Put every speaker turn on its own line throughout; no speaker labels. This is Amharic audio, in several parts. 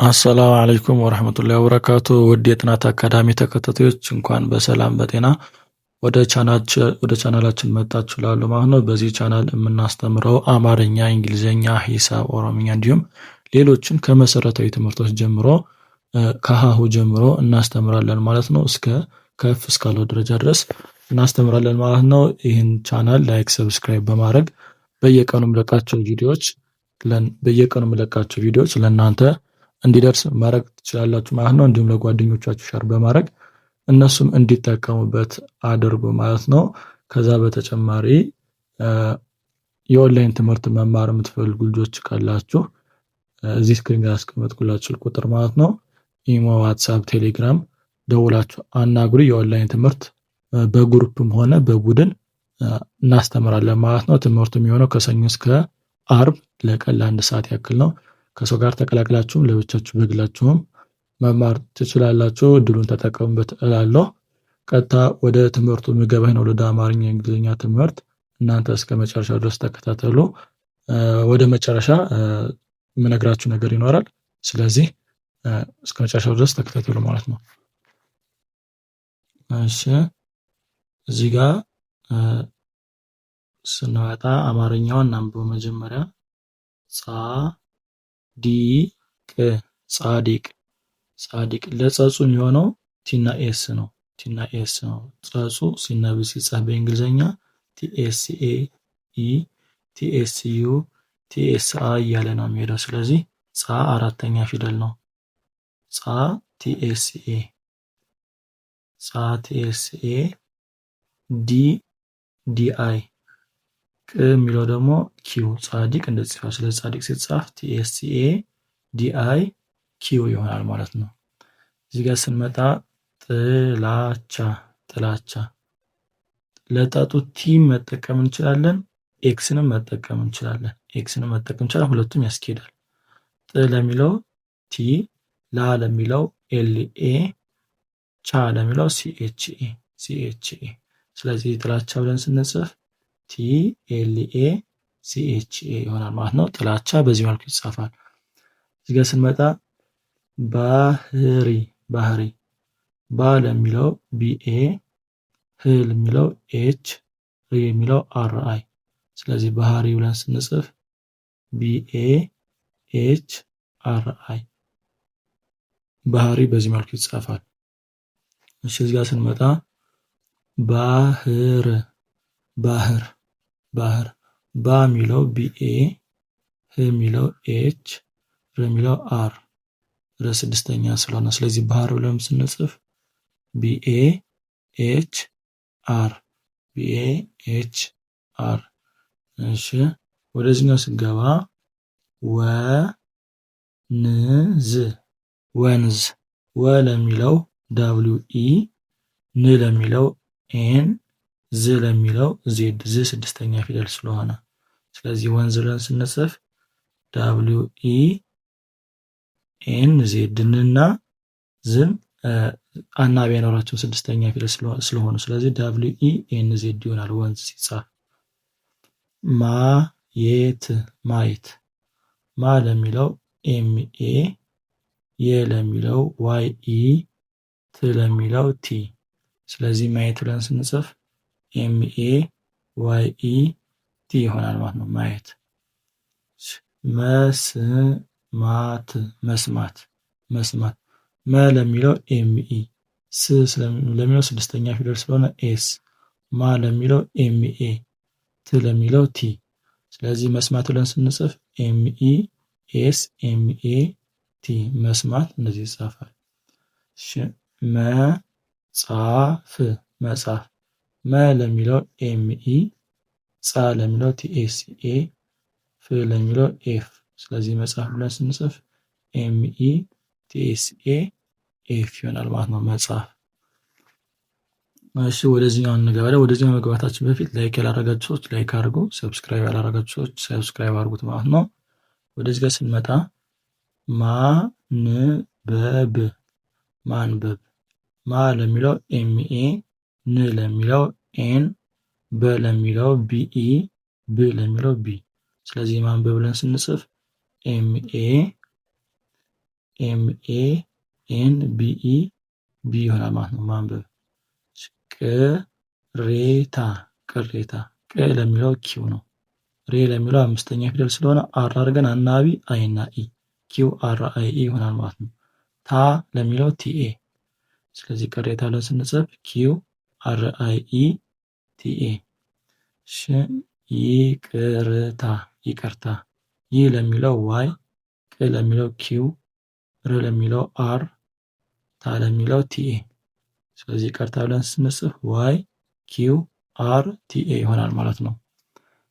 አሰላሙ አለይኩም ወራህመቱላሂ ወበረካቱ ውድ የጥናት አካዳሚ ተከታታዮች እንኳን በሰላም በጤና ወደ ቻናላችን መጣችሁ እላለሁ ማለት ነው። በዚህ ቻናል የምናስተምረው አማርኛ፣ እንግሊዘኛ፣ ሂሳብ፣ ኦሮምኛ እንዲሁም ሌሎችን ከመሰረታዊ ትምህርቶች ጀምሮ ከሀሁ ጀምሮ እናስተምራለን ማለት ነው። እስከ ከፍ እስካለው ደረጃ ድረስ እናስተምራለን ማለት ነው። ይህን ቻናል ላይክ፣ ሰብስክራይብ በማድረግ በየቀኑ የምለቃቸው ቪዲዮዎች ለእናንተ እንዲደርስ ማድረግ ትችላላችሁ ማለት ነው። እንዲሁም ለጓደኞቻችሁ ሸር በማድረግ እነሱም እንዲጠቀሙበት አድርጉ ማለት ነው። ከዛ በተጨማሪ የኦንላይን ትምህርት መማር የምትፈልጉ ልጆች ካላችሁ እዚህ ስክሪን ላይ ያስቀመጥኩላችሁ ቁጥር ማለት ነው ኢሞ፣ ዋትስአፕ፣ ቴሌግራም ደውላችሁ አናግሩ። የኦንላይን ትምህርት በግሩፕም ሆነ በቡድን እናስተምራለን ማለት ነው። ትምህርቱ የሚሆነው ከሰኞ እስከ አርብ ለቀን ለአንድ ሰዓት ያክል ነው። ከሰው ጋር ተቀላቅላችሁም ለብቻችሁ በግላችሁም መማር ትችላላችሁ። እድሉን ተጠቀሙበት እላለሁ። ቀጥታ ወደ ትምህርቱ ምገባ ነው። ወደ አማርኛ እንግሊዝኛ ትምህርት እናንተ እስከ መጨረሻ ድረስ ተከታተሉ። ወደ መጨረሻ የምነግራችሁ ነገር ይኖራል። ስለዚህ እስከ መጨረሻው ድረስ ተከታተሉ ማለት ነው። እሺ እዚህ ጋር ስንወጣ አማርኛውን እናንብበው መጀመሪያ ጻዲቅ ጻዲቅ ለጸጹ የሚሆነው ቲና ኤስ ነው። ጸጹ ሲነበብ ሲጻፍ በእንግሊዘኛ ቲኤስኤ ኢ ቲኤስዩ ቲኤስአይ እያለ ነው የሚሄደው። ስለዚህ ጻ አራተኛ ፊደል ነው። ጻ ቲኤስኤ ዲአይ ቅ የሚለው ደግሞ ኪው ጻዲቅ እንደዚህ ይጻፋል። ስለዚህ ጻዲቅ ሲጻፍ ቲኤስኤ ዲአይ ኪው ይሆናል ማለት ነው። እዚህ ጋር ስንመጣ ጥላቻ ለጣጡ ቲ መጠቀም እንችላለን፣ ኤክስንም መጠቀም እንችላለን። ሁለቱም ያስኬዳል። ጥ ለሚለው ቲ፣ ላ ለሚለው ኤልኤ፣ ቻ ለሚለው ሲኤችኤ። ስለዚህ ጥላቻ ብለን ስንጽፍ ቲኤልኤ ሲኤችኤ ይሆናል ማለት ነው። ጥላቻ በዚህ መልኩ ይጻፋል። እዚህ ጋር ስንመጣ ባህሪ ባ ለሚለው ቢኤ፣ ህ ለሚለው ኤች፣ ሪ የሚለው አርአይ። ስለዚህ ባህሪ ብለን ስንጽፍ ቢኤ ኤች አርአይ ባህሪ በዚህ መልኩ ይጻፋል። እሺ እዚህ ጋር ስንመጣ ባህር ባ የሚለው ቢኤ፣ ህ የሚለው ኤች፣ ር የሚለው አር፣ ረ ስድስተኛ ስለሆነ ስለዚህ ባህር ብለን ስንጽፍ ቢኤ ኤች አር። እሺ ወደዚህኛው ስንገባ ወንዝ ወ ለሚለው ዳብሊው ኢ፣ ን ለሚለው ኤን፣ ዝ ለሚለው ዜድ፣ ዝ ስድስተኛ ፊደል ስለሆነ ስለዚህ ወንዝ ብለን ስንጽፍ ዳብሊው ኢ ኤን ዜድ እና ዝም አናቢ ያኖራቸው ስድስተኛ ፊደል ስለሆኑ ስለዚህ ዳብሊው ኢ ኤን ዜድ ይሆናል ወንዝ ሲጻፍ። ማየት ማ ለሚለው ኤምኤ፣ የ ለሚለው ዋይ ኢ፣ ት ለሚለው ቲ። ስለዚህ ማየት ብለን ስንጽፍ ኤምኤ ዋይ ኢ ቲ ይሆናል ማለት ነው ማየት። መስማት መ ለሚለው ኤምኢ፣ ስ ለሚለው ስድስተኛ ፊደል ስለሆነ ኤስ፣ ማ ለሚለው ኤምኤ፣ ት ለሚለው ቲ። ስለዚህ መስማት ብለን ስንጽፍ ኤምኢ ኤስ ኤምኤ ቲ መስማት እንደዚህ ይጻፋል። መጻፍ መ ለሚለው ኤምኢ፣ ጻ ለሚለው ቲኤስኤ፣ ፍ ለሚለው ኤፍ። ስለዚህ መጽሐፍ ብለን ስንጽፍ ኤምኢ ቲኤስኤ ኤፍ ይሆናል ማለት ነው መጽሐፍ። እሺ ወደዚህኛው እንገባለን። ወደዚህኛው መግባታችን በፊት ላይክ ያላረጋችሁ ሰዎች ላይክ አድርጉ፣ ሰብስክራይብ ያላረጋችሁ ሰዎች ሰብስክራይብ አድርጉት ማለት ነው። ወደዚህ ጋር ስንመጣ ማንበብ ማ ለሚለው ኤምኤ፣ ን ለሚለው ኤን፣ በ ለሚለው ቢኢ፣ ብ ለሚለው ቢ። ስለዚህ ማንበብ ብለን ስንጽፍ ኤምኤ MANBE ቢ ይሆናል ማለት ነው ማንበብ። ቅሬታ ቅሬታ ቅ ለሚለው ኪው ነው። ሬ ለሚለው አምስተኛ ፊደል ስለሆነ አር አድርገን አናባቢ አይ እና ኢ ኪው አር አይ ኢ ይሆናል ማለት ነው። ታ ለሚለው ቲኤ። ስለዚህ ቅሬታ ብለን ስንጽፍ ኪው አር አይ ኢ ቲኤ። ሽ ይቅርታ ይቅርታ። ይ ለሚለው ዋይ፣ ቅ ለሚለው ኪው፣ ር ለሚለው አር፣ ታ ለሚለው ቲኤ። ስለዚህ ይቅርታ ብለን ስንጽፍ ዋይ ኪው አር ቲኤ ይሆናል ማለት ነው።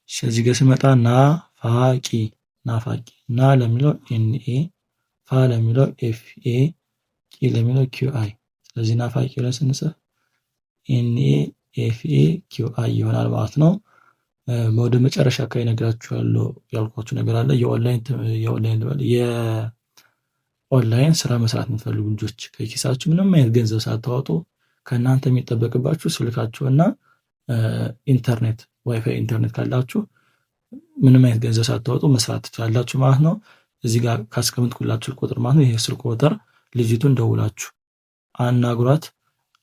እዚህ ጋር ስመጣ ናፋቂ ናፋቂ። ና ለሚለው ኤንኤ፣ ፋ ለሚለው ኤፍኤ፣ ቂ ለሚለው ኪውአይ። ስለዚህ ናፋቂ ብለን ስንጽፍ ኤንኤ ኤፍኤ ኪውአይ ይሆናል ማለት ነው። ወደ መጨረሻ አካባቢ ነግራችኋለሁ ያልኳችሁ ነገር አለ። የኦንላይን ስራ መስራት የምትፈልጉ ልጆች ከኪሳችሁ ምንም አይነት ገንዘብ ሳታወጡ ከእናንተ የሚጠበቅባችሁ ስልካችሁና ኢንተርኔት ዋይፋይ ኢንተርኔት ካላችሁ ምንም አይነት ገንዘብ ሳታወጡ መስራት ትችላላችሁ ማለት ነው። እዚህ ጋር ካስቀምጥኩላችሁ ቁጥር ማለት ነው። ይሄ ስልክ ቁጥር ልጅቱን ደውላችሁ አናግሯት፣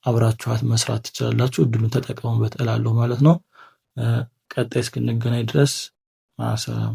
አብራችኋት መስራት ትችላላችሁ። እድሉን ተጠቀሙበት እላለሁ ማለት ነው። ቀጣይ እስክንገናኝ ድረስ ማሰላም